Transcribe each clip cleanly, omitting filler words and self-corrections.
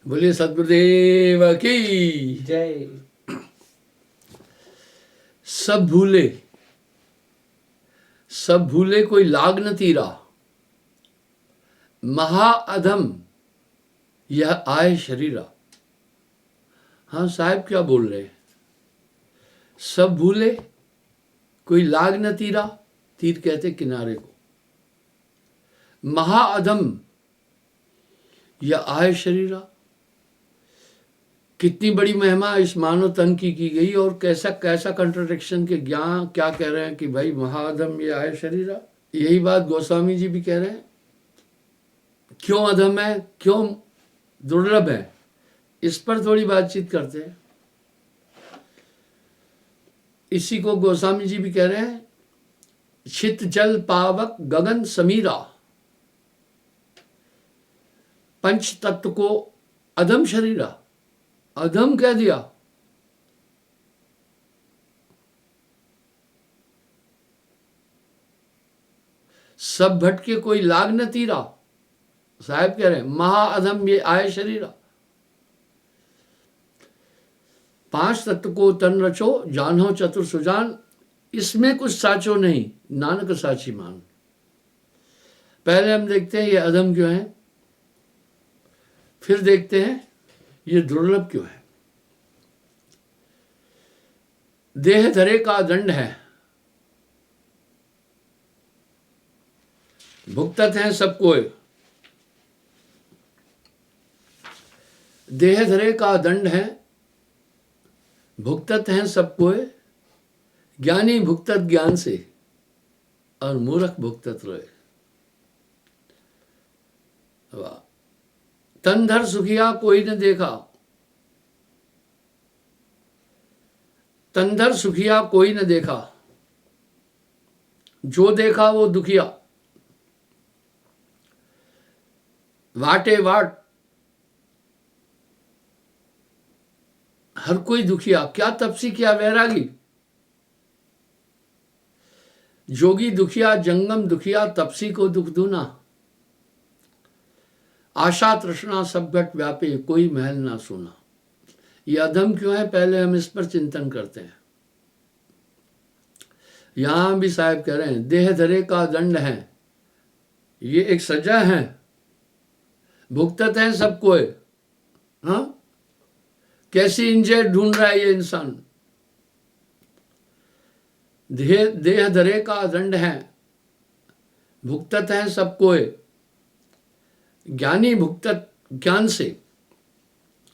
बोलिए सतगुरुदेव की जय। सब भूले, सब भूले कोई लाग न तीरा, महाअधम यह आए शरीरा। हाँ साहब क्या बोल रहे हैं? सब भूले कोई लाग न तीरा, तीर कहते किनारे को, महाअधम यह आए शरीरा। कितनी बड़ी महिमा इस मानव तन की गई और कैसा कैसा कंट्राडिक्शन के ज्ञान क्या कह रहे हैं कि भाई महाअधम ये आए शरीरा। यही बात गोस्वामी जी भी कह रहे हैं। क्यों अधम है, क्यों दुर्लभ है, इस पर थोड़ी बातचीत करते हैं। इसी को गोस्वामी जी भी कह रहे हैं, छित जल पावक गगन समीरा, पंच तत्व को अधम शरीरा, अधम कह दिया। सब भटके कोई लाग न तीरा, साहब कह रहे हैं महाअधम ये आए शरीरा। पांच तत्व को तन रचो, जानो चतुर सुजान, इसमें कुछ साचो नहीं, नानक साची मान। पहले हम देखते हैं ये अधम क्यों है, फिर देखते हैं ये दुर्लभ क्यों है। देह धरे का दंड है, भुगतत है सबको। देह धरे का दंड है, भुगतत हैं सबको। ज्ञानी भुगतत ज्ञान से और मूर्ख भुगतत रहे। वाह। तन धर सुखिया कोई न देखा, तंधर सुखिया कोई न देखा, जो देखा वो दुखिया। वाटे वाट हर कोई दुखिया, क्या तपसी क्या वैरागी। जोगी दुखिया जंगम दुखिया, तपसी को दुख दूना। आशा तृष्णा सब घट व्यापे, कोई महल ना सुना। ये अधम क्यों है, पहले हम इस पर चिंतन करते हैं। यहां भी साहब कह रहे हैं देह धरे का दंड है, ये एक सजा है, भुगतत है सबको। हाँ, कैसी इंजय ढूंढ रहा है ये इंसान। देह धरे का दंड है, भुगतत है सबको। ज्ञानी भुगतत ज्ञान से,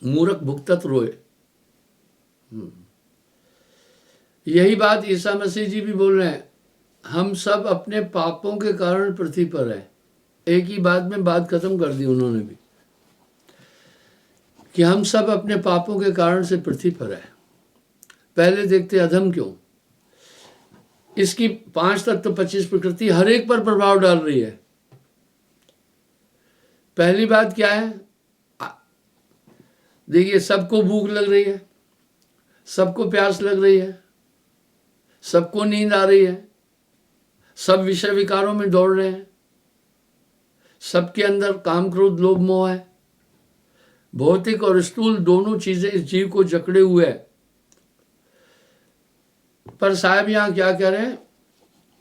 मूर्ख भुगतत रोए। यही बात ईसा मसीह जी भी बोल रहे हैं, हम सब अपने पापों के कारण पृथ्वी पर हैं। एक ही बात में बात खत्म कर दी उन्होंने भी, कि हम सब अपने पापों के कारण से पृथ्वी पर है। पहले देखते अधम क्यों। इसकी 5 तत्व 25 प्रकृति हर एक पर प्रभाव डाल रही है। पहली बात क्या है, देखिए सबको भूख लग रही है, सबको प्यास लग रही है, सबको नींद आ रही है, सब विषय विकारों में दौड़ रहे हैं, सबके अंदर काम क्रोध लोभ मोह है। भौतिक और स्थूल दोनों चीजें इस जीव को जकड़े हुए है। पर साहब यहां क्या कह रहे हैं,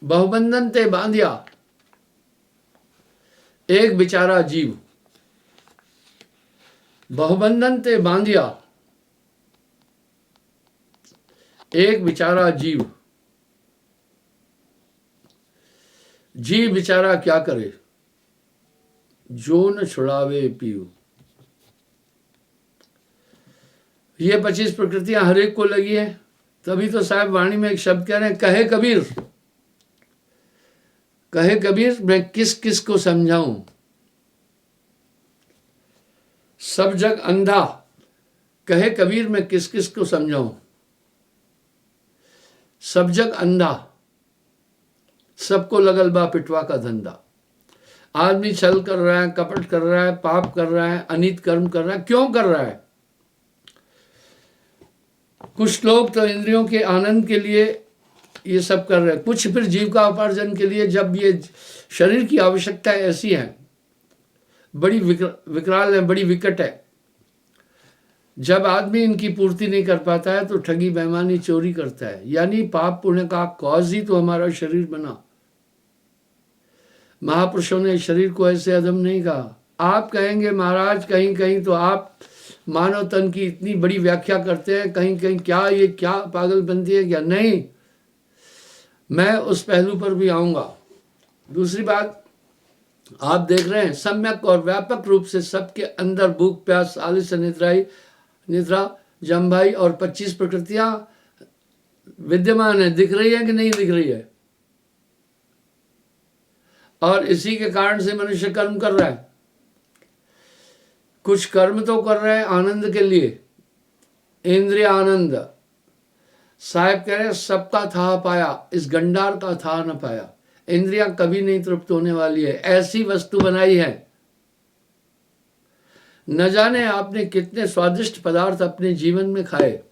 बहुबंधन ते बांधिया एक बेचारा जीव, बहुबंधन ते बांधिया एक बेचारा जीव। जीव बेचारा क्या करे, जो न छुड़ावे पीऊ। ये 25 प्रकृतियां हर एक को लगी है। तभी तो साहब वाणी में एक शब्द कह रहे हैं, कहे कबीर, कहे कबीर मैं किस किस को समझाऊं। सब जग अंधा, कहे कबीर मैं किस किस को समझाऊं। सब जग अंधा, सबको लगल बा पिटवा का धंधा। आदमी छल कर रहा है, कपट कर रहा है, पाप कर रहा है, अनित कर्म कर रहा है। क्यों कर रहा है? कुछ लोग तो इंद्रियों के आनंद के लिए ये सब कर रहे हैं, कुछ फिर जीविका उपार्जन के लिए। जब ये शरीर की आवश्यकता ऐसी है, बड़ी विकराल है, बड़ी विकट है, जब आदमी इनकी पूर्ति नहीं कर पाता है तो ठगी बेईमानी चोरी करता है, यानी पाप पुण्य का कॉज ही तो हमारा शरीर बना। महापुरुषों ने शरीर को ऐसे अधम नहीं कहा। आप कहेंगे महाराज कहीं कहीं तो आप मानव तन की इतनी बड़ी व्याख्या करते हैं, कहीं कहीं क्या ये क्या पागलपंती है क्या? नहीं, मैं उस पहलू पर भी आऊंगा। दूसरी बात, आप देख रहे हैं सम्यक और व्यापक रूप से सबके अंदर भूख प्यास आलस्य निद्रा जम्भाई और 25 प्रकृतियां विद्यमान है। दिख रही है कि नहीं दिख रही है? और इसी के कारण से मनुष्य कर्म कर रहा है। कुछ कर्म तो कर रहे हैं आनंद के लिए, इंद्रिय आनंद। साहब कह रहे हैं सबका था पाया, इस गंडार का था न पाया। इंद्रियां कभी नहीं तृप्त होने वाली है, ऐसी वस्तु बनाई है। न जाने आपने कितने स्वादिष्ट पदार्थ अपने जीवन में खाए,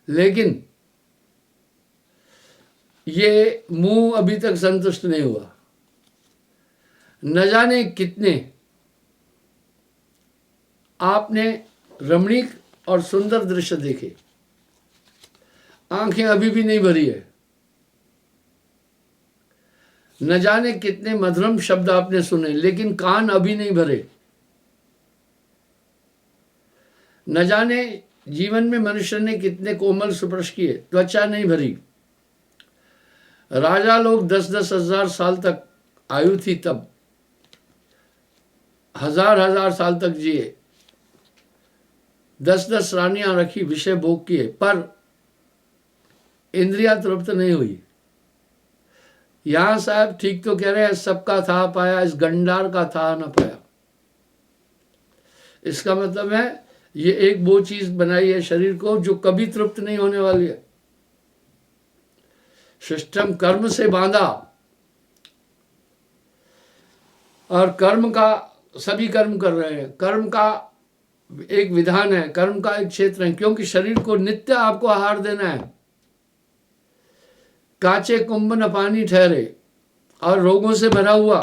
लेकिन ये मुंह अभी तक संतुष्ट नहीं हुआ। न जाने कितने आपने रमणीक और सुंदर दृश्य देखे, आंखें अभी भी नहीं भरी है। न जाने कितने मधुरम शब्द आपने सुने, लेकिन कान अभी नहीं भरे। न जाने जीवन में मनुष्य ने कितने कोमल स्पर्श किए, त्वचा नहीं भरी। राजा लोग 10-10 हजार साल तक आयु थी, तब हजार साल तक जिए। 10-10 रानियां रखी, विषय भोग किए, पर इंद्रियां तृप्त नहीं हुई। यहां साहब ठीक तो कह रहे हैं सबका था पाया, इस गंडार का था न पाया। इसका मतलब है ये एक वो चीज बनाई है शरीर को जो कभी तृप्त नहीं होने वाली है। सिस्टम कर्म से बांधा, और कर्म का सभी कर्म कर रहे हैं। कर्म का एक विधान है, कर्म का एक क्षेत्र है, क्योंकि शरीर को नित्य आपको आहार देना है। काचे कुंभ न पानी ठहरे और रोगों से भरा हुआ,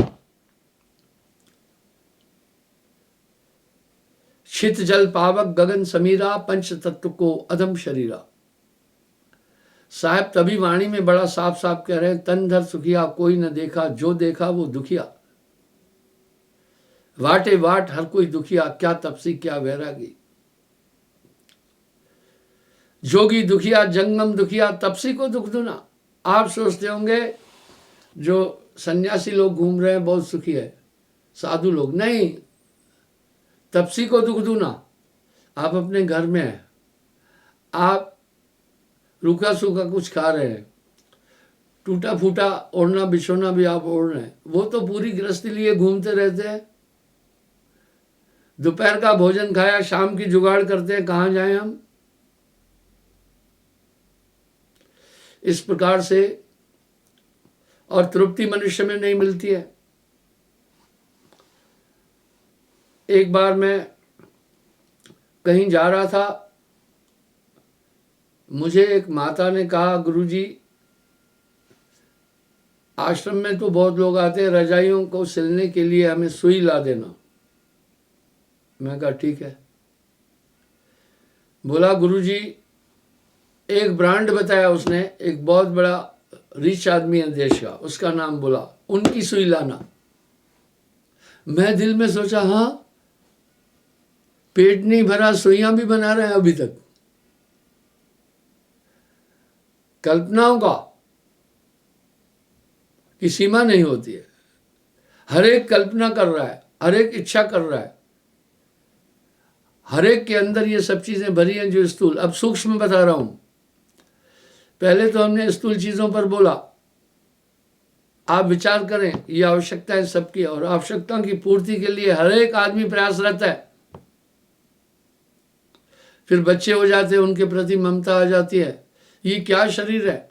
छित जल पावक गगन समीरा, पंच तत्व को अधम शरीरा। साहब तभी वाणी में बड़ा साफ साफ कह रहे हैं, तन धर सुखिया कोई न देखा, जो देखा वो दुखिया। वाटे वाट हर कोई दुखिया, क्या तपसी क्या वैरागी। जोगी दुखिया जंगम दुखिया, तपसी को दुख दूना। आप सोचते होंगे जो सन्यासी लोग घूम रहे हैं बहुत सुखी है, साधु लोग नहीं। तपसी को दुख दूना। आप अपने घर में हैं, आप रूखा सूखा कुछ खा रहे हैं, टूटा फूटा ओढ़ना बिछोना भी आप ओढ़ रहे हैं, वो तो पूरी गृहस्थी लिए घूमते रहते हैं। दोपहर का भोजन खाया, शाम की जुगाड़ करते हैं, कहाँ जाएं हम। इस प्रकार से और तृप्ति मनुष्य में नहीं मिलती है। एक बार मैं कहीं जा रहा था, मुझे एक माता ने कहा, गुरुजी आश्रम में तो बहुत लोग आते हैं, रजाइयों को सिलने के लिए हमें सुई ला देना। मैं कहा ठीक है। बोला गुरुजी, एक ब्रांड बताया उसने, एक बहुत बड़ा रिच आदमी है देश का, उसका नाम बोला, उनकी सुई लाना। मैं दिल में सोचा हाँ, पेट नहीं भरा, सुइयां भी बना रहे हैं अभी तक। कल्पनाओं का की सीमा नहीं होती है। हर एक कल्पना कर रहा है, हर एक इच्छा कर रहा है, हर एक के अंदर ये सब चीजें भरी हैं जो स्थूल। अब सूक्ष्म बता रहा हूं। पहले तो हमने स्थूल चीजों पर बोला। आप विचार करें, ये आवश्यकता है सबकी, और आवश्यकता की पूर्ति के लिए हर एक आदमी प्रयासरत है। फिर बच्चे हो जाते हैं, उनके प्रति ममता आ जाती है। ये क्या शरीर है।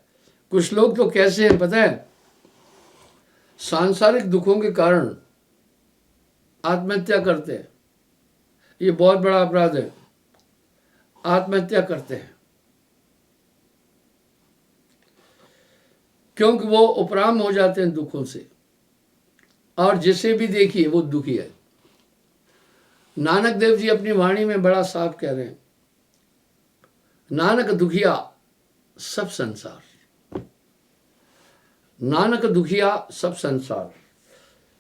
कुछ लोग तो कैसे हैं पता है, सांसारिक दुखों के कारण आत्महत्या करते हैं। ये बहुत बड़ा अपराध है, आत्महत्या करते हैं, क्योंकि वो उपराम हो जाते हैं दुखों से। और जिसे भी देखिए वो दुखी है। नानक देव जी अपनी वाणी में बड़ा साफ कह रहे हैं, नानक दुखिया सब संसार, नानक दुखिया सब संसार,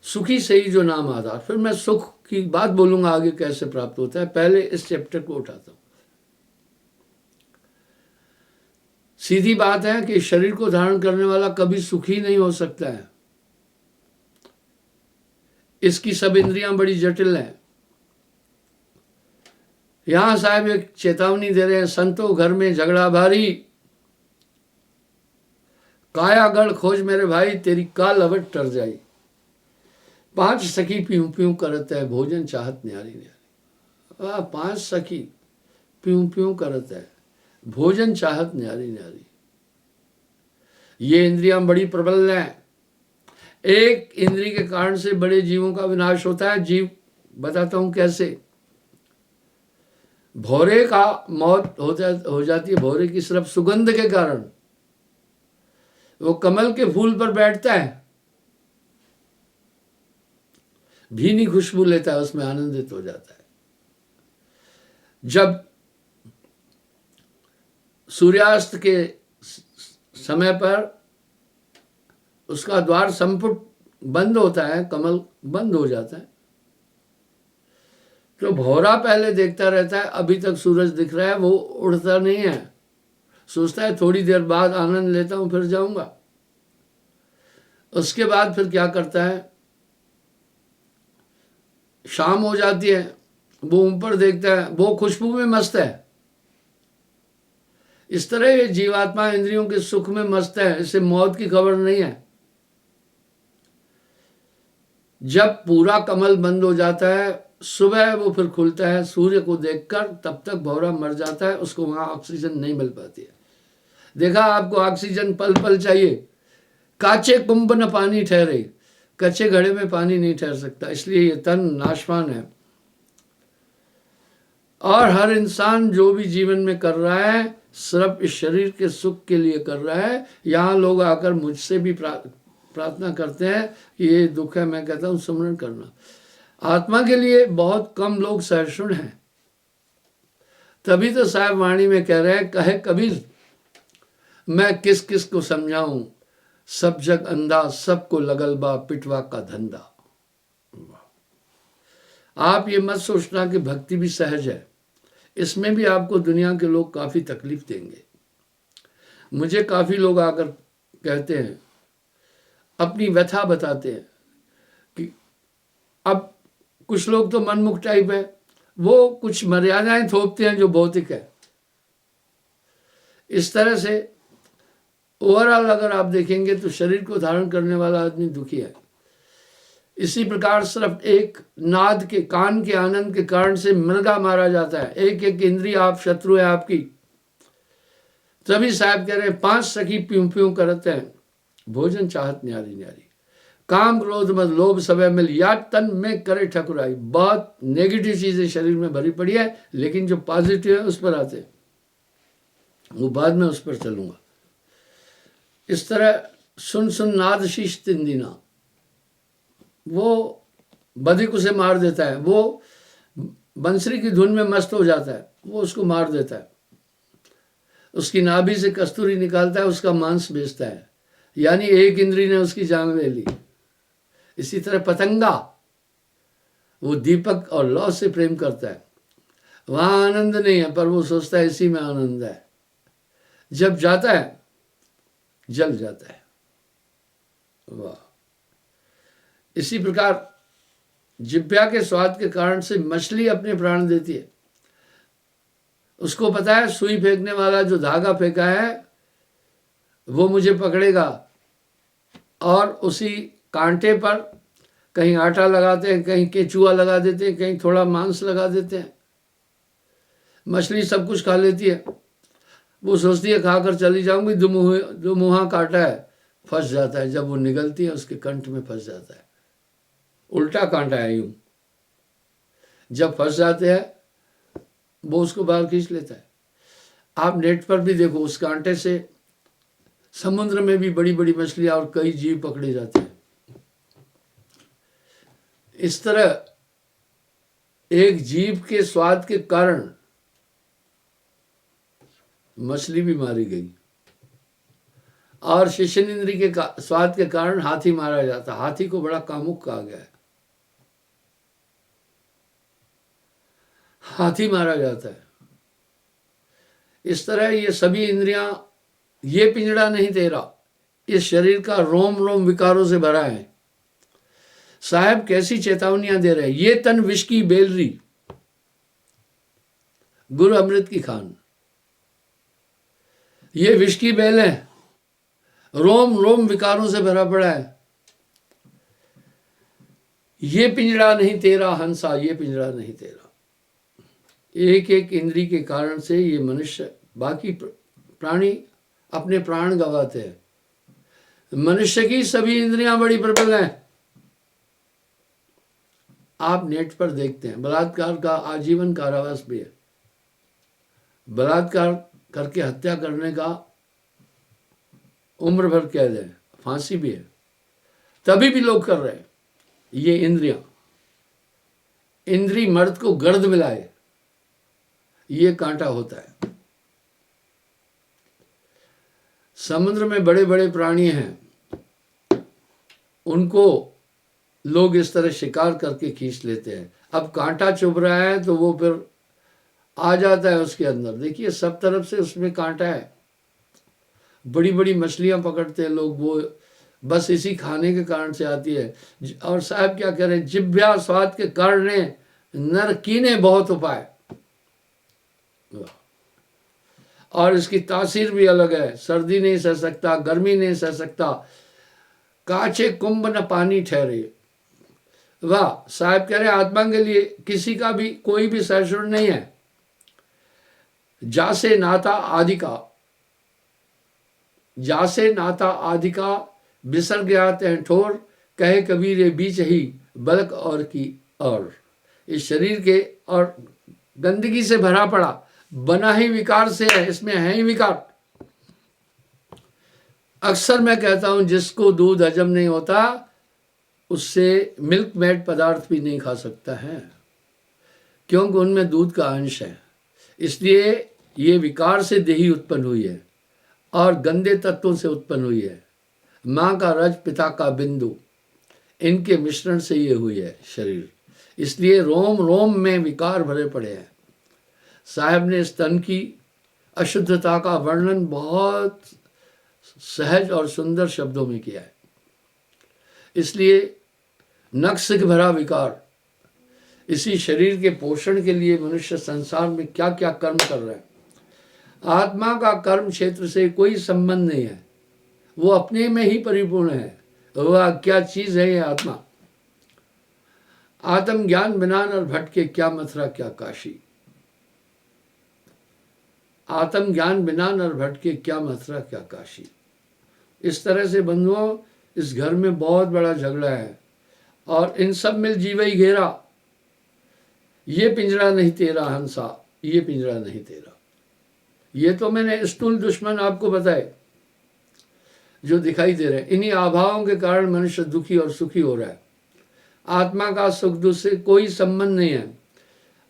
सुखी से ही जो नाम आधार। फिर मैं सुख की बात बोलूंगा आगे कैसे प्राप्त होता है, पहले इस चैप्टर को उठाता हूं। सीधी बात है कि शरीर को धारण करने वाला कभी सुखी नहीं हो सकता है। इसकी सब इंद्रियां बड़ी जटिल हैं। यहां साहब एक चेतावनी दे रहे हैं, संतो घर में झगड़ा भारी, काया गढ़ खोज मेरे भाई, तेरी काल अवट टर जाई। 5 सखी प्यूं प्यूं करत है, भोजन चाहत न्यारी न्यारी। 5 सखी प्यूं प्यूं करत है, भोजन चाहत न्यारी न्यारी। ये इंद्रियां बड़ी प्रबल हैं। एक इंद्री के कारण से बड़े जीवों का विनाश होता है। जीव बताता हूं कैसे। भौरे का मौत हो जाती है, भौरे की सिर्फ सुगंध के कारण। वो कमल के फूल पर बैठता है, भीनी खुशबू लेता है, उसमें आनंदित हो जाता है। जब सूर्यास्त के समय पर उसका द्वार संपुट बंद होता है, कमल बंद हो जाता है, तो भौरा पहले देखता रहता है, अभी तक सूरज दिख रहा है, वो उड़ता नहीं है, सोचता है थोड़ी देर बाद आनंद लेता हूं फिर जाऊंगा। उसके बाद फिर क्या करता है, शाम हो जाती है, वो ऊपर देखता है, वो खुशबू में मस्त है। इस तरह ये जीवात्मा इंद्रियों के सुख में मस्त है, इसे मौत की खबर नहीं है। जब पूरा कमल बंद हो जाता है, सुबह वो फिर खुलता है सूर्य को देखकर, तब तक भौरा मर जाता है, उसको वहां ऑक्सीजन नहीं मिल पाती है। देखा, आपको ऑक्सीजन पल पल चाहिए। काचे कुंभ न पानी ठहरे, कच्चे घड़े में पानी नहीं ठहर सकता, इसलिए ये तन नाशवान है। और हर इंसान जो भी जीवन में कर रहा है, सिर्फ इस शरीर के सुख के लिए कर रहा है। यहाँ लोग आकर मुझसे भी प्रार्थना करते हैं कि ये दुख है, मैं कहता हूँ सुमरण करना। आत्मा के लिए बहुत कम लोग सहिष्णु हैं। तभी तो साहब वाणी में कह रहे हैं, कहे कबीर मैं किस किस को समझाऊं, सब जग अंधा, सबको लगल बा पिटवा का धंधा। आप ये मत सोचना कि भक्ति भी सहज है, इसमें भी आपको दुनिया के लोग काफी तकलीफ देंगे। मुझे काफी लोग आकर कहते हैं, अपनी व्यथा बताते हैं कि अब कुछ लोग तो मनमुख टाइप है, वो कुछ मर्यादाएं थोपते हैं जो भौतिक है। इस तरह से ओवरऑल अगर आप देखेंगे तो शरीर को धारण करने वाला आदमी दुखी है। इसी प्रकार सिर्फ एक नाद के, कान के आनंद के कारण से मृगा मारा जाता है। एक एक इंद्रिय आप शत्रु है आपकी। तभी साहब कह रहे हैं, 5 सखी प्यूं प्यूं करते हैं, भोजन चाहत न्यारी न्यारी। काम क्रोध मद लोभ सबे मिल, या तन में करे ठकुराई। बहुत नेगेटिव चीजें शरीर में भरी पड़ी है, लेकिन जो पॉजिटिव है उस पर आते हैं, वो बाद में उस पर चलूंगा। इस तरह सुन सुन नाद शीश तीन दिना, वो बधिक उसे मार देता है। वो बंसरी की धुन में मस्त हो जाता है, वो उसको मार देता है। उसकी नाभि से कस्तूरी निकालता है, उसका मांस बेचता है, यानी एक इंद्री ने उसकी जान ले ली। इसी तरह पतंगा, वो दीपक और लौ से प्रेम करता है, वहां आनंद नहीं है, पर वो सोचता है इसी में आनंद है। जब जाता है जल जाता है। वाह। इसी प्रकार जिह्वा के स्वाद के कारण से मछली अपने प्राण देती है। उसको पता है सुई फेंकने वाला जो धागा फेंका है वो मुझे पकड़ेगा, और उसी कांटे पर कहीं आटा लगाते हैं, कहीं केचुआ लगा देते हैं, कहीं थोड़ा मांस लगा देते हैं। मछली सब कुछ खा लेती है। वो सोचती है खाकर चली जाऊंगी, जो मुँहा काटा है फंस जाता है। जब वो निगलती है उसके कंठ में फंस जाता है। उल्टा कांटा है यूं, जब फंस जाते हैं वो उसको बाहर खींच लेता है। आप नेट पर भी देखो, उस कांटे से समुद्र में भी बड़ी बड़ी मछलियां और कई जीव पकड़े जाते हैं। इस तरह एक जीव के स्वाद के कारण मछली भी मारी गई, और शिशन इंद्री के स्वाद के कारण हाथी मारा जाता। हाथी को बड़ा कामुक कहा गया है, हाथी मारा जाता है। इस तरह ये सभी इंद्रियां, ये पिंजड़ा नहीं तेरा, इस शरीर का रोम रोम विकारों से भरा है। साहब कैसी चेतावनियां दे रहे हैं। ये तन विष की बेलरी, गुरु अमृत की खान। ये विष की बेल है, रोम रोम विकारों से भरा पड़ा है। ये पिंजड़ा नहीं तेरा हंसा, ये पिंजड़ा नहीं तेरा। एक एक इंद्री के कारण से ये मनुष्य, बाकी प्राणी अपने प्राण गंवाते हैं। मनुष्य की सभी इंद्रियां बड़ी प्रबल हैं। आप नेट पर देखते हैं, बलात्कार का आजीवन कारावास भी है, बलात्कार करके हत्या करने का उम्र भर कैद है, फांसी भी है, तभी भी लोग कर रहे हैं। ये इंद्रियां, इंद्री मर्द को गर्द मिलाए, ये कांटा होता है। समुद्र में बड़े बड़े प्राणी हैं, उनको लोग इस तरह शिकार करके खींच लेते हैं। अब कांटा चुभ रहा है तो वो फिर आ जाता है उसके अंदर। देखिए सब तरफ से उसमें कांटा है। बड़ी बड़ी मछलियां पकड़ते हैं लोग, वो बस इसी खाने के कारण से आती है। और साहब क्या कह रहे हैं, जिभ्या स्वाद के कारण नर कीने बहुत उपाय। और इसकी तासीर भी अलग है। सर्दी नहीं सह सकता, गर्मी नहीं सह सकता, काचे कुंभ न पानी ठहरे। वाह, साहब कह रहे हैं आत्मा के लिए किसी का भी कोई भी सहिष्णु नहीं है। जासे नाता आदि का, जासे नाता आदि का बिसर गया तह ठोर, कहे कबीर बीच ही बलक और की। और इस शरीर के और गंदगी से भरा पड़ा, बना ही विकार से है, इसमें है ही विकार। अक्सर मैं कहता हूं जिसको दूध हजम नहीं होता उससे मिल्क मेड पदार्थ भी नहीं खा सकता है, क्योंकि उनमें दूध का अंश है। इसलिए ये विकार से देही उत्पन्न हुई है और गंदे तत्वों से उत्पन्न हुई है। माँ का रज, पिता का बिंदु, इनके मिश्रण से ये हुई है शरीर। इसलिए रोम रोम में विकार भरे पड़े हैं। साहब ने स्तन की अशुद्धता का वर्णन बहुत सहज और सुंदर शब्दों में किया है। इसलिए नक्श से भरा विकार, इसी शरीर के पोषण के लिए मनुष्य संसार में क्या क्या कर्म कर रहे हैं। आत्मा का कर्म क्षेत्र से कोई संबंध नहीं है, वो अपने में ही परिपूर्ण है। वह क्या चीज है ये आत्मा। आत्म ज्ञान बिना नर भटके, क्या मथुरा क्या काशी। आत्म ज्ञान बिना नर भटके, क्या मथुरा क्या काशी। इस तरह से बंधुओं, इस घर में बहुत बड़ा झगड़ा है और इन सब में जीवई घेरा। ये पिंजरा नहीं तेरा हंसा, ये पिंजरा नहीं तेरा। ये तो मैंने स्थूल दुश्मन आपको बताए जो दिखाई दे रहे हैं। इन्हीं अभावों के कारण मनुष्य दुखी और सुखी हो रहा है। आत्मा का सुख दुख से कोई संबंध नहीं है।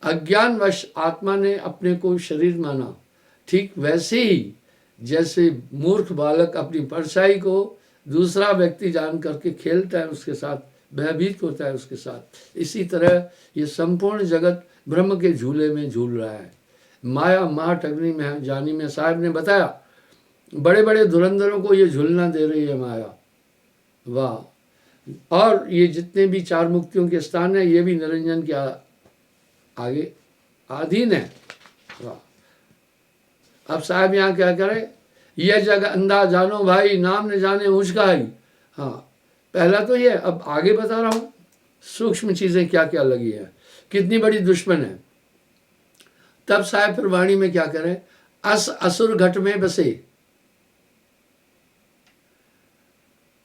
अज्ञानवश आत्मा ने अपने को शरीर माना। ठीक वैसे ही जैसे मूर्ख बालक अपनी परछाई को दूसरा व्यक्ति जान करके खेलता है, उसके साथ भयभीत होता है उसके साथ, इसी तरह ये संपूर्ण जगत ब्रह्म के झूले में झूल रहा है। माया माठ अग्नि में जानी में साहब ने बताया, बड़े बड़े धुरंधरों को ये झूलना दे रही है माया। वाह। और ये जितने भी चार मुक्तियों के स्थान है, ये भी निरंजन के आगे अधीन है। वाह। अब साहब यहाँ क्या करे, यह जग अंधा जानो भाई, नाम न जाने ऊंच का ही। हाँ, पहला तो ये, अब आगे बता रहा हूँ सूक्ष्म चीजें क्या क्या लगी है, कितनी बड़ी दुश्मन है। तब साहब फिर वाणी में क्या करें, अस असुर घट में बसे,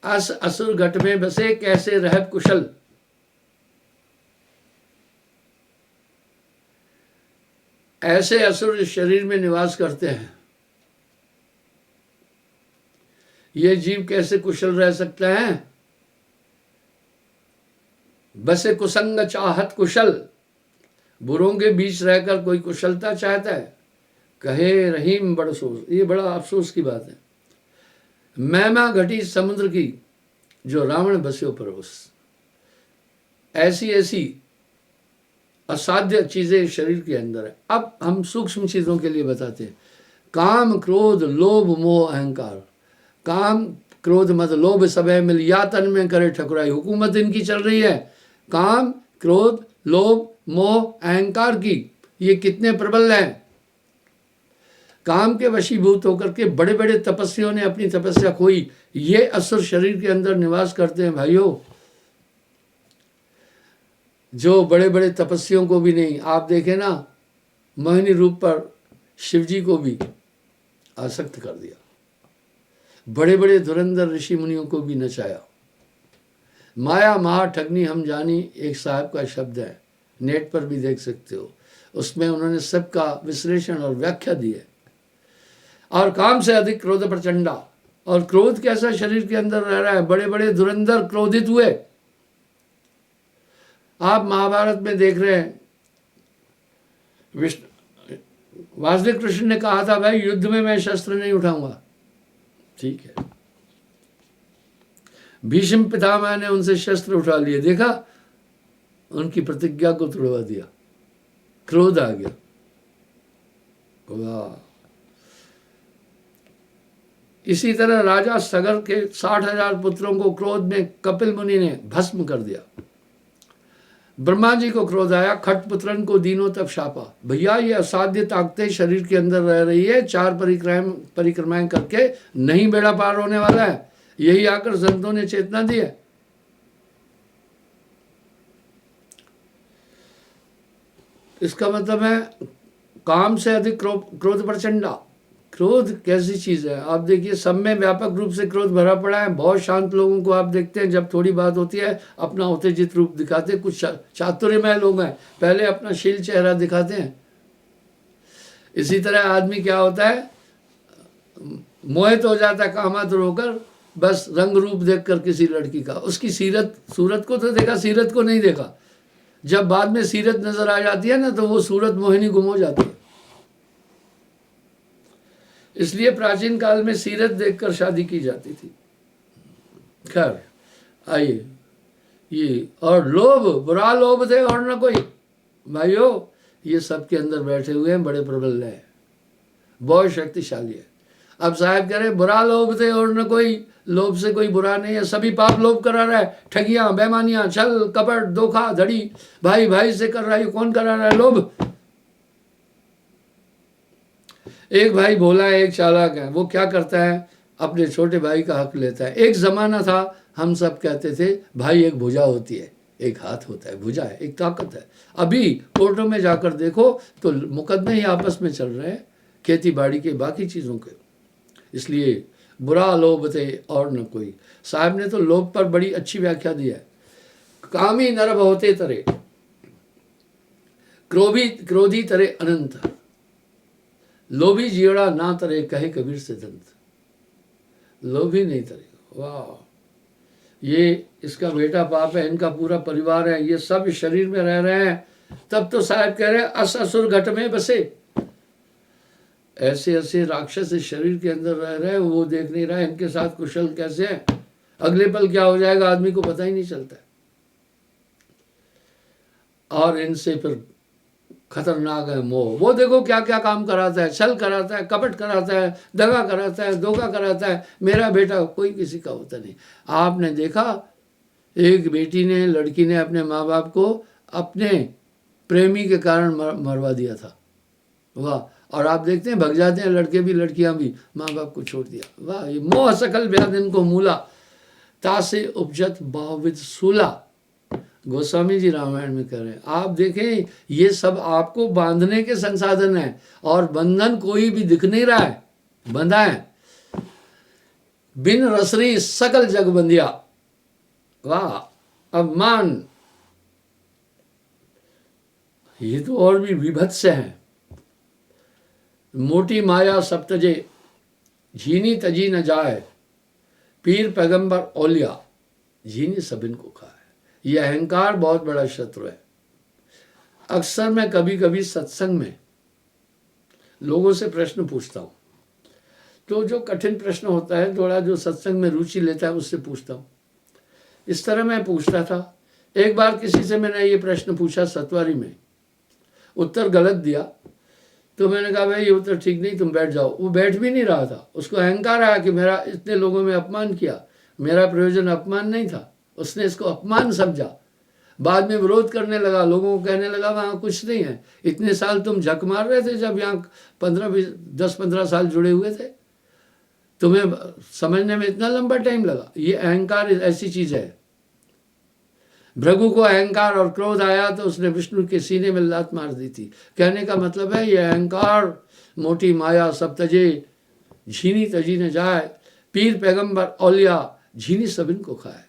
अस असुर घट में बसे, कैसे रह कुशल। ऐसे असुर इस शरीर में निवास करते हैं, ये जीव कैसे कुशल रह सकता है। बसे कुसंग चाहत कुशल, बुरों के बीच रहकर कोई कुशलता चाहता है, कहे रहीम बड़ अफसोस। ये बड़ा अफसोस की बात है। महिमा घटी समुद्र की, जो रावण बस्यो परोस। ऐसी ऐसी असाध्य चीजें शरीर के अंदर है। अब हम सूक्ष्म चीजों के लिए बताते हैं। काम क्रोध लोभ मोह अहंकार। काम क्रोध मत लोभ सबे मिल, या तन में करे ठकुराई। हुकूमत इनकी चल रही है, काम क्रोध लोभ मोह अहंकार की। ये कितने प्रबल हैं। काम के वशीभूत होकर के बड़े बड़े तपस्वियों ने अपनी तपस्या खोई। ये असुर शरीर के अंदर निवास करते हैं भाइयों, जो बड़े बड़े तपस्वियों को भी नहीं। आप देखें ना, मोहिनी रूप पर शिवजी को भी आसक्त कर दिया, बड़े बड़े धुरंधर ऋषि मुनियों को भी नचाया। माया महा ठगनी हम जानी, एक साहब का शब्द है, नेट पर भी देख सकते हो। उसमें उन्होंने सबका विश्लेषण और व्याख्या दी है। और काम से अधिक क्रोध प्रचंडा। और क्रोध कैसा शरीर के अंदर रह रहा है, बड़े बड़े धुरंधर क्रोधित हुए। आप महाभारत में देख रहे हैं, वासुदेव कृष्ण ने कहा था, भाई युद्ध में मैं शस्त्र नहीं उठाऊंगा। ठीक है, भीष्म पितामह ने उनसे शस्त्र उठा लिए, देखा उनकी प्रतिज्ञा को तोड़वा दिया, क्रोध आ गया। वाह। इसी तरह राजा सगर के 60,000 पुत्रों को क्रोध में कपिल मुनि ने भस्म कर दिया। ब्रह्मा जी को क्रोध आया, खटपुत्रन को दीनों तक शापा। भैया ये असाध्य ताकतें शरीर के अंदर रह रही है, 4 परिक्रमाएं करके नहीं बेड़ा पार होने वाला है। यही आकर संतों ने चेतना दी है। इसका मतलब है काम से अधिक क्रोध प्रचंडा। क्रोध कैसी चीज है, आप देखिए सब में व्यापक रूप से क्रोध भरा पड़ा है। बहुत शांत लोगों को आप देखते हैं, जब थोड़ी बात होती है अपना उत्तेजित रूप दिखाते हैं। कुछ चातुर्यमय लोग हैं, पहले अपना शील चेहरा दिखाते हैं। इसी तरह आदमी क्या होता है, मोहित हो जाता है कामातुर होकर, बस रंग रूप देखकर किसी लड़की का। उसकी सूरत को तो देखा, सीरत को नहीं देखा। जब बाद में सीरत नजर आ जाती है ना, तो वो सूरत मोहिनी गुम हो जाती है। इसलिए प्राचीन काल में सीरत देखकर शादी की जाती थी। खैर आइए, ये और लोभ, बुरा लोभ थे और न कोई। भाइयों ये सबके अंदर बैठे हुए हैं, बड़े प्रबल हैं, बहुत शक्तिशाली है। अब साहब कह रहे बुरा लोभ थे और न कोई, लोभ से कोई बुरा नहीं है, सभी पाप लोभ करा रहा है। ठगियां, बेमानियां, छल कपट धोखा धड़ी, भाई भाई से कर रहा है। कौन करा रहा है? लोभ। एक भाई भोला है, एक चालाक है। वो क्या करता है, अपने छोटे भाई का हक लेता है। एक जमाना था, हम सब कहते थे भाई एक भुजा होती है, एक हाथ होता है, भुजा है, एक ताकत है। अभी कोर्टों में जाकर देखो तो मुकदमे ही आपस में चल रहे हैं, खेती बाड़ी के, बाकी चीज़ों के। इसलिए बुरा लोभ थे और न कोई। साहब ने तो लोभ पर बड़ी अच्छी व्याख्या दी है। कामी नरभ होते तरे, क्रोधी तरे अनंत, लोभी जियड़ा ना तरे, कहे कबीर से दंत। लोभी नहीं तरेगा। वाह, ये इसका बेटा बाप है, इनका पूरा परिवार है, ये सब शरीर में रह रहे हैं। तब तो साहब कह रहे हैं अस असुर घट में बसे। ऐसे ऐसे राक्षस इस शरीर के अंदर रह रहे हैं, वो देख नहीं रहा है इनके साथ कुशल कैसे है। अगले पल क्या हो जाएगा आदमी को पता ही नहीं चलता है। और इनसे फिर खतरनाक है मोह। वो देखो क्या क्या काम कराता है, छल कराता है, कपट कराता है, दगा कराता है, धोखा कराता है। मेरा बेटा कोई किसी का होता नहीं। आपने देखा एक बेटी ने, लड़की ने अपने माँ बाप को अपने प्रेमी के कारण मरवा दिया था। वाह। और आप देखते हैं भग जाते हैं लड़के भी लड़कियां भी, माँ बाप को छोड़ दिया। वाह, ये मोह सकल व्याध इनको मूला, तासे उपजत बहुविध सूला। गोस्वामी जी रामायण में कह रहे हैं। आप देखें ये सब आपको बांधने के संसाधन हैं, और बंधन कोई भी दिख नहीं रहा है, बंधा है। बिन रसरी सकल जग बंधिया। वाह, अब मान ये तो और भी विभत्स है। मोटी माया सब तजे, झीनी तजी न जाए, पीर पैगंबर औलिया, झीनी सब इनको खाए। ये अहंकार बहुत बड़ा शत्रु है। अक्सर मैं कभी कभी सत्संग में लोगों से प्रश्न पूछता हूँ, तो जो कठिन प्रश्न होता है थोड़ा, जो सत्संग में रुचि लेता है उससे पूछता हूँ। इस तरह मैं पूछता था। एक बार किसी से मैंने ये प्रश्न पूछा सतवारी में, उत्तर गलत दिया, तो मैंने कहा भाई ये उत्तर ठीक नहीं, तुम बैठ जाओ। वो बैठ भी नहीं रहा था, उसको अहंकार आया कि मेरा इतने लोगों में अपमान किया, मेरा प्रयोजन अपमान नहीं था, उसने इसको अपमान समझा। बाद में विरोध करने लगा, लोगों को कहने लगा वहाँ कुछ नहीं है, इतने साल तुम झक मार रहे थे, जब यहाँ 10-15 साल जुड़े हुए थे, तुम्हें समझने में इतना लंबा टाइम लगा। ये अहंकार ऐसी चीज है। भृगु को अहंकार और क्रोध आया तो उसने विष्णु के सीने में लात मार दी थी। कहने का मतलब है ये अहंकार मोटी माया सब तजे, झीनी तजी न जाए, पीर पैगंबर औलिया झीनी सब इनको खाए।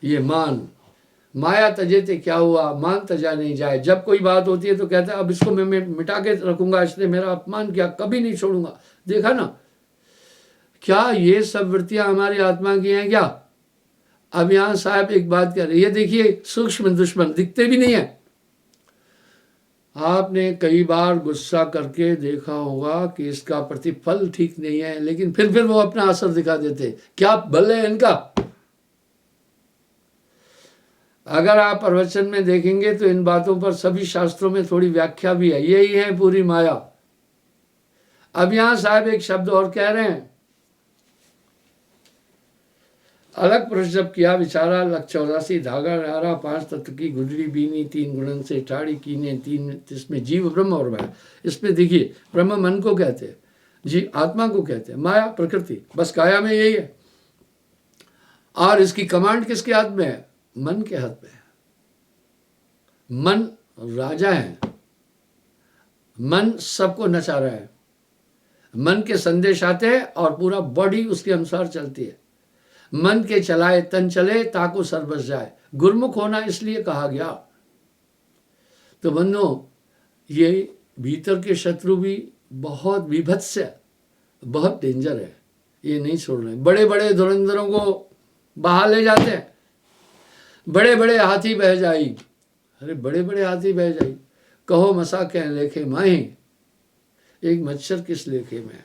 ये मान माया तजे थे क्या हुआ, मान तजा नहीं जाए। जब कोई बात होती है तो कहता है अब इसको मैं मिटा के रखूंगा, इसने मेरा अपमान किया, कभी नहीं छोड़ूंगा। देखा ना, क्या ये सब वृत्तियां हमारी आत्मा की हैं क्या? अब यहां साहब एक बात कह रहे, ये देखिए सूक्ष्म दुश्मन दिखते भी नहीं है। आपने कई बार गुस्सा करके देखा होगा कि इसका प्रतिफल ठीक नहीं है, लेकिन फिर वो अपना असर दिखा देते। क्या बल है इनका? अगर आप प्रवचन में देखेंगे तो इन बातों पर सभी शास्त्रों में थोड़ी व्याख्या भी है। यही है पूरी माया। अब यहां साहब एक शब्द और कह रहे हैं, अलग पुरुष जब किया विचारा, लख 84 धागा डारा, 5 तत्व की गुजरी बीनी, 3 गुणन से ठाड़ी कीने, 3 इसमें जीव ब्रह्म और माया। इसमें देखिए ब्रह्म मन को कहते हैं, जी आत्मा को कहते हैं, माया प्रकृति, बस काया में यही है। और इसकी कमांड किसके हाथ में है? मन के हाथ में है। मन राजा है, मन सबको नचा रहा है। मन के संदेश आते हैं और पूरा बॉडी उसके अनुसार चलती है। मन के चलाए तन चले, ताको सर बस जाए। गुरमुख होना इसलिए कहा गया। तो बंधुओं, ये भीतर के शत्रु भी बहुत विभत्स है, बहुत डेंजर है, ये नहीं छोड़ रहे। बड़े बड़े धुरंधरों को बहा ले जाते हैं। बड़े बड़े हाथी बह जाई, अरे बड़े बड़े हाथी बह जाई, कहो मसा कह लेखे माही, एक मच्छर किस लेखे में।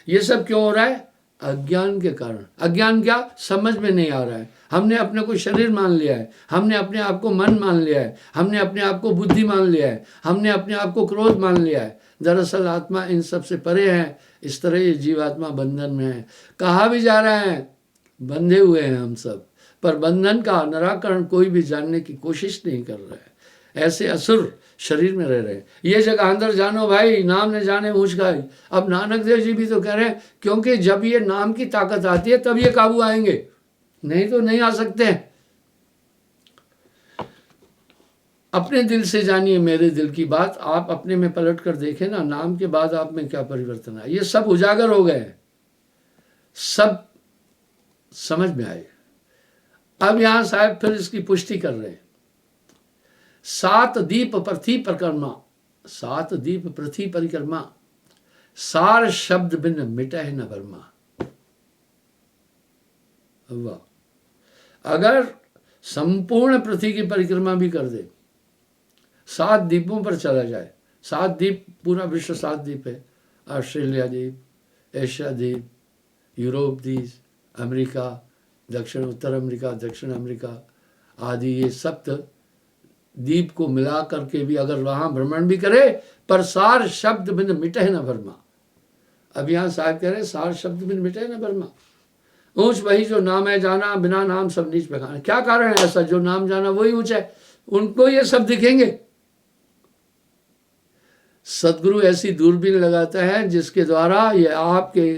ये सब क्यों हो रहा है? अज्ञान के कारण। अज्ञान क्या? समझ में नहीं आ रहा है। हमने अपने को शरीर मान लिया है, हमने अपने आप को मन मान लिया है, हमने अपने आप को बुद्धि मान लिया है, हमने अपने आप को क्रोध मान लिया है। दरअसल आत्मा इन सब से परे है। इस तरह ये जीवात्मा बंधन में है। कहा भी जा रहा है बंधे हुए हैं हम सब, पर बंधन का निराकरण कोई भी जानने की कोशिश नहीं कर रहा है। ऐसे असुर शरीर में रह रहे हैं। ये जगह अंदर जानो भाई, नाम न जाने ऊंच गाई। अब नानक देव जी भी तो कह रहे हैं, क्योंकि जब ये नाम की ताकत आती है तब ये काबू आएंगे, नहीं तो नहीं आ सकते हैं। अपने दिल से जानिए मेरे दिल की बात। आप अपने में पलट कर देखें ना, नाम के बाद आप में क्या परिवर्तन आया। ये सब उजागर हो गए, सब समझ में आए। अब यहां साहब फिर इसकी पुष्टि कर रहे हैं। 7 दीप पृथ्वी परिक्रमा, 7 दीप पृथ्वी परिक्रमा, सार शब्द बिन मिटह न वर्मा। वाह! अगर संपूर्ण पृथ्वी की परिक्रमा भी कर दे, 7 द्वीपों पर चला जाए, 7 द्वीप, पूरा विश्व 7 द्वीप है। ऑस्ट्रेलिया द्वीप, एशिया द्वीप, यूरोप द्वीप, अमेरिका, दक्षिण उत्तर अमेरिका, दक्षिण अमेरिका आदि, ये सप्त द्वीप को मिला करके भी अगर वहां भ्रमण भी करे, पर सार शब्द बिन मिटे न वर्मा। अब यहां साहब कह रहे सार शब्द बिन मिटे न वर्मा। ऊंच वही जो नाम है जाना, बिना नाम सब नीच बेखाना। क्या कारण है ऐसा? जो नाम जाना वही ऊंच है, उनको ये सब दिखेंगे। सदगुरु ऐसी दूरबीन लगाता है जिसके द्वारा ये आपके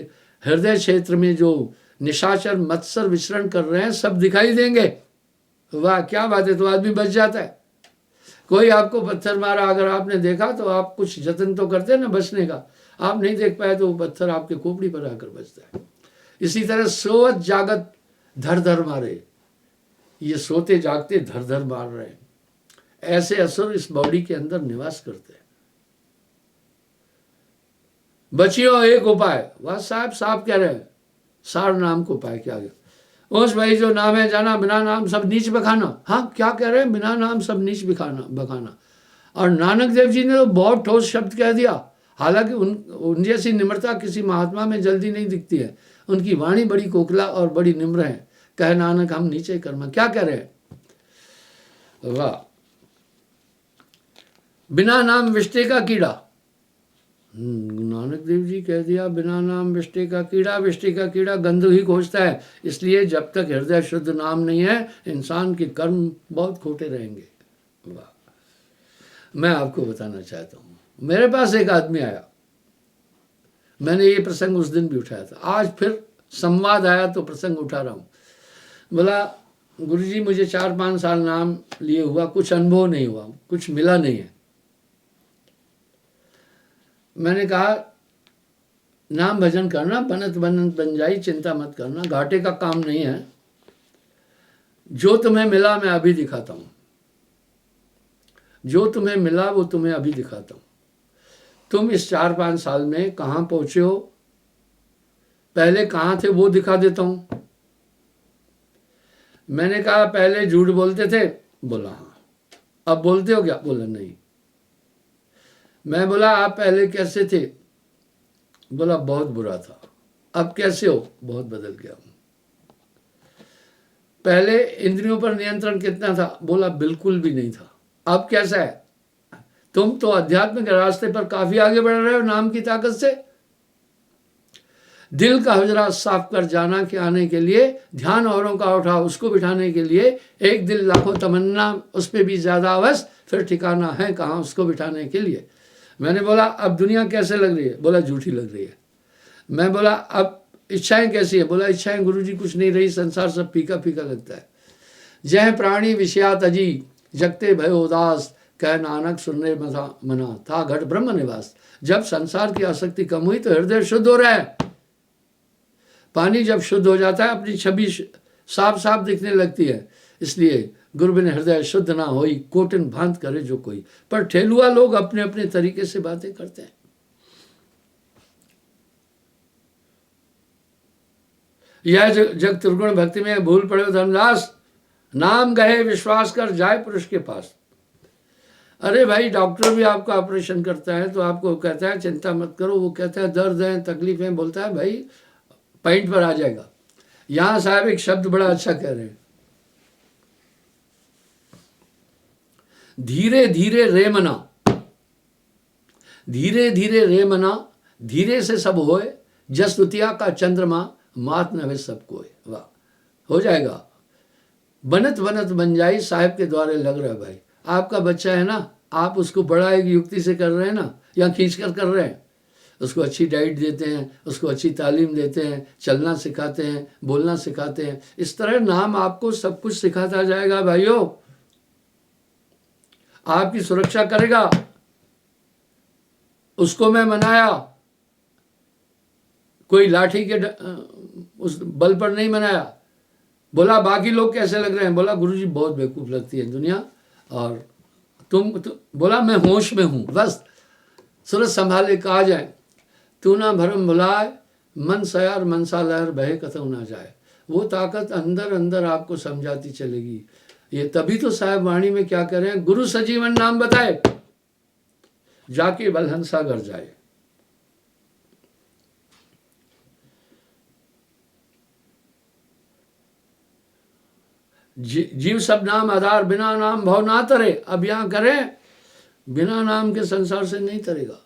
हृदय क्षेत्र में जो निशाचर मत्सर विचरण कर रहे हैं सब दिखाई देंगे। वाह क्या बात है! तो आदमी बच जाता है। कोई आपको पत्थर मारा, अगर आपने देखा तो आप कुछ जतन तो करते हैं ना बचने का। आप नहीं देख पाए तो वो पत्थर आपके खोपड़ी पर आकर बचता है। इसी तरह सोवत जागत धर धर मारे, ये सोते जागते धर धर मार रहे हैं। ऐसे असुर इस बॉडी के अंदर निवास करते हैं। बचियो एक उपाय। वह साहब कह रहे हैं सार नाम को उपाय क्या गया। उस भाई जो नाम है जाना बिना नाम सब नीच बखाना। हाँ, क्या कह रहे हैं? बिना नाम सब नीच बखाना। और नानक देव जी ने तो बहुत ठोस शब्द कह दिया। हालांकि उन जैसी निम्रता किसी महात्मा में जल्दी नहीं दिखती है। उनकी वाणी बड़ी कोकिला और बड़ी निम्र है। कह नानक हम नीचे कर्म। क्या कह रहे हैं? वाह। बिना नाम विष्टे का कीड़ा। नानक देव जी कह दिया बिना नाम विष्टे का कीड़ा। विष्टे का कीड़ा गंध ही खोजता है। इसलिए जब तक हृदय शुद्ध नाम नहीं है, इंसान के कर्म बहुत खोटे रहेंगे। वाह। मैं आपको बताना चाहता हूँ, मेरे पास एक आदमी आया, मैंने ये प्रसंग उस दिन भी उठाया था, आज फिर संवाद आया तो प्रसंग उठा रहा हूँ। बोला गुरुजी मुझे 4-5 साल नाम लिए हुआ, कुछ अनुभव नहीं हुआ, कुछ मिला नहीं है। मैंने कहा नाम भजन करना, बनत बनत बन जाई, चिंता मत करना, घाटे का काम नहीं है। जो तुम्हें मिला मैं अभी दिखाता हूँ, जो तुम्हें मिला वो तुम्हें अभी दिखाता हूँ। तुम इस 4-5 साल में कहाँ पहुँचे हो, पहले कहाँ थे वो दिखा देता हूँ। मैंने कहा पहले झूठ बोलते थे? बोला हाँ। अब बोलते हो क्या? बोला नहीं। मैं बोला आप पहले कैसे थे? बोला बहुत बुरा था। अब कैसे हो? बहुत बदल गया हूँ। पहले इंद्रियों पर नियंत्रण कितना था? बोला बिल्कुल भी नहीं था। अब कैसा है? तुम तो अध्यात्म के रास्ते पर काफी आगे बढ़ रहे हो नाम की ताकत से। दिल का हुजरा साफ कर जाना के आने के लिए, ध्यान औरों का उठा उसको बिठाने के लिए, एक दिल लाखों तमन्ना उस पर भी ज्यादा अवश्य, फिर ठिकाना है कहाँ उसको बिठाने के लिए। मैंने बोला अब दुनिया कैसे लग रही है? बोला झूठी लग रही है। मैं बोला अब इच्छाएं कैसी है? बोला इच्छाएं गुरुजी कुछ नहीं रही, संसार सब फीका फीका लगता है। जय प्राणी विषयात अजी, जगते भय उदास, कह नानक सुनने मना, था घट ब्रह्म निवास। जब संसार की आसक्ति कम हुई तो हृदय शुद्ध हो रहा है। पानी जब शुद्ध हो जाता है अपनी छवि साफ साफ दिखने लगती है। इसलिए गुरु बिन हृदय शुद्ध ना होई, कोटिन भांत करे जो कोई। पर ठेलुआ लोग अपने अपने तरीके से बातें करते हैं। यह जग त्रिगुण भक्ति में भूल पड़े धर्मदास, नाम गहे विश्वास कर जाए पुरुष के पास। अरे भाई डॉक्टर भी आपका ऑपरेशन करता है तो आपको कहता है चिंता मत करो, वो कहता है दर्द है तकलीफ है, बोलता है भाई पॉइंट पर आ जाएगा। यहां साहब एक शब्द बड़ा अच्छा कह रहे हैं, धीरे धीरे रे मना, धीरे धीरे रे मना, धीरे से सब होए, जस द्वितीया का चंद्रमा, मात नवे सब कोय। वाह, हो जाएगा। बनत बनत बन जाई, साहब के द्वारे लग रहा है। भाई आपका बच्चा है ना, आप उसको बड़ा एक युक्ति से कर रहे हैं ना, या खींच कर रहे हैं। उसको अच्छी डाइट देते हैं, उसको अच्छी तालीम देते हैं, चलना सिखाते हैं, बोलना सिखाते हैं। इस तरह नाम आपको सब कुछ सिखाता जाएगा भाइयों, आपकी सुरक्षा करेगा। उसको मैं मनाया, कोई लाठी के उस बल पर नहीं मनाया। बोला बाकी लोग कैसे लग रहे हैं? बोला गुरुजी बहुत बेवकूफ लगती है दुनिया, और तुम बोला मैं होश में हूं, बस सूरज संभाले कहा जाए, तू ना भरम भुलाए, मन सयार मनसा लहर बहे कतऊ ना जाए। वो ताकत अंदर अंदर आपको समझाती चलेगी। ये तभी तो साहब वाणी में क्या कह रहे हैं, गुरु सजीवन नाम बताए, जाके बलहंसा घर जाए। जीव सब नाम आधार, बिना नाम भव ना तरे। अब यहां करें बिना नाम के संसार से नहीं तरेगा।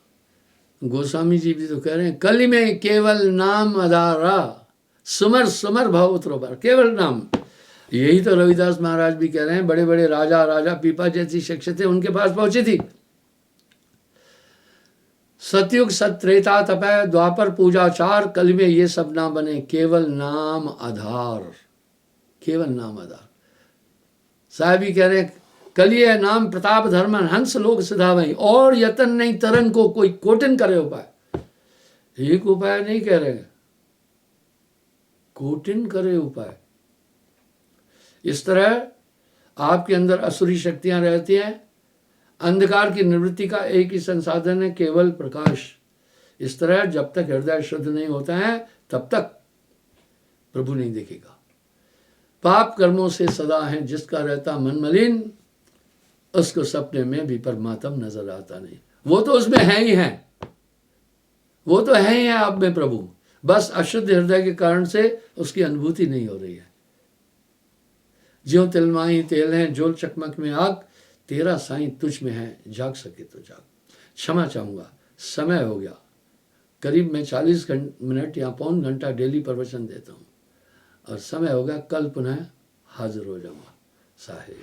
गोस्वामी जी भी तो कह रहे हैं, कली में केवल नाम आधारा, सुमर सुमर भव उतरोबर। केवल नाम, यही तो रविदास महाराज भी कह रहे हैं। बड़े बड़े राजा राजा पीपा जैसी शख्सियतें उनके पास पहुंची थी। सतयुग सत्रेता तपय द्वापर पूजाचार, कली में ये सब ना बने, केवल नाम आधार, केवल नाम आधार। साहब ही कह रहे हैं, कलिए नाम प्रताप धर्म हंस लोग सिधावई, और यतन नहीं तरन को कोई कोटिन करे उपाय। एक उपाय नहीं कह रहे, कोटिन करे उपाय। इस तरह आपके अंदर असुरी शक्तियां रहती हैं। अंधकार की निवृत्ति का एक ही संसाधन है, केवल प्रकाश। इस तरह जब तक हृदय शुद्ध नहीं होता है तब तक प्रभु नहीं देखेगा। पाप कर्मों से सदा है जिसका रहता मन मलिन, उसको सपने में भी परमात्मा नजर आता नहीं। वो तो उसमें है ही है, वो तो है ही है आप में प्रभु, बस अशुद्ध हृदय के कारण से उसकी अनुभूति नहीं हो रही है। ज्यों तिलमाही तेल है जोल चकमक में आग, तेरा साईं तुझ में है जाग सके तो जाग। क्षमा चाहूँगा, समय हो गया, करीब मैं 40 मिनट या पौन घंटा डेली प्रवचन देता हूँ और समय हो गया, कल पुनः हाजिर हो जाऊँगा साहिब।